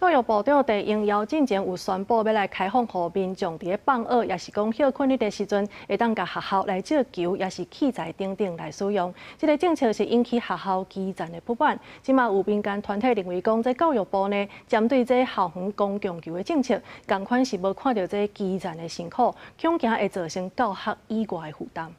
教育部长在应邀进前有宣布要来开放，予民众伫咧放学，也是讲休困日的时阵，会当甲学校来借球，也是器材等等来使用。这个政策是引起学校基层的不满。即马有民间团体认为讲，这教育部呢，针对这校园公共球的政策，共款是无看到这基层的辛苦，恐惊会造成教学以外的负担。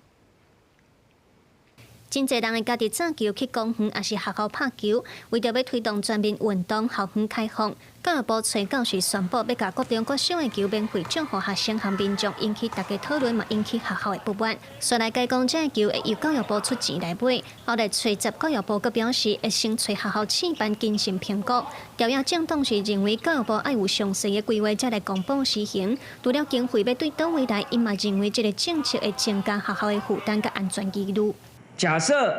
真侪人会家己早球去公园，也是学校拍球。为着要推动全面运动，校园开放，教育部催教时宣布要甲各中各省的球免费奖予学生和民众，引起大家讨论，嘛引起学校的不满。说来解讲，这球会由教育部出钱来买。后来初十，教育部阁表示会先找学校试办精神评估。调研政党时认为教育部爱有详细的规划，才来公布实行。除了经费要对倒位来，因嘛认为这个政策会增加学校的负担和安全疑虑。 假设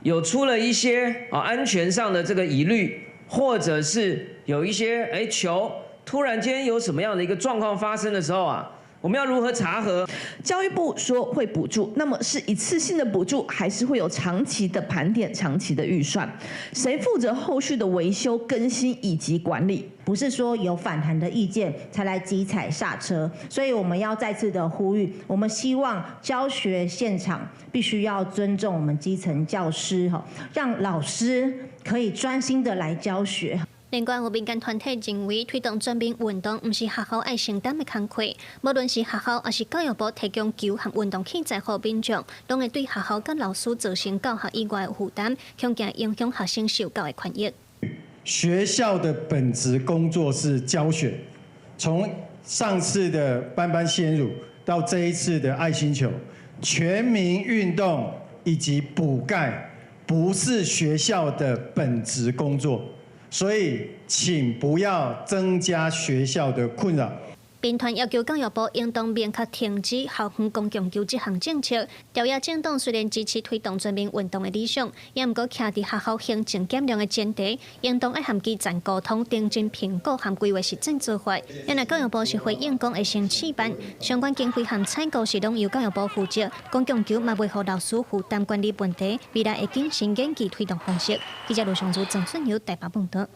有出了一些安全上的这个疑虑，或者是有一些球突然间有什么样的一个状况发生的时候啊，我们要如何查核？教育部说会补助，那么是一次性的补助，还是会有长期的盘点、长期的预算？谁负责后续的维修、更新以及管理？ 不是说有反弹的意见才来急踩刹车，所以我们要再次的呼吁，我们希望教学现场必须要尊重我们基层教师，让老师可以专心的来教学。 另外，有民间团体认为，推动全民运动，毋是学校爱承担的工课。无论是学校，还是教育部提供球和运动器材给民众，拢会对学校甲老师造成教学以外的负担，恐惊影响学生受教的权益。 学校的本职工作是教学，从上次的班班鲜乳到这一次的爱心球，全民运动以及补钙不是学校的本职工作，所以请不要增加学校的困扰。 兵团要求教育部应当明确停止校园公共球这项政策。调研政党虽然支持推动全民运动的理想，也毋过徛伫学校行政检量的前提，应当爱含基层沟通、认真评估和规划实践做法。因为教育部是回应讲会先试办，相关经费和采购是拢由教育部负责，公共球嘛袂互老师负担管理问题，未来会谨慎研究推动方式。记者卢尚珠、郑春友台北报道。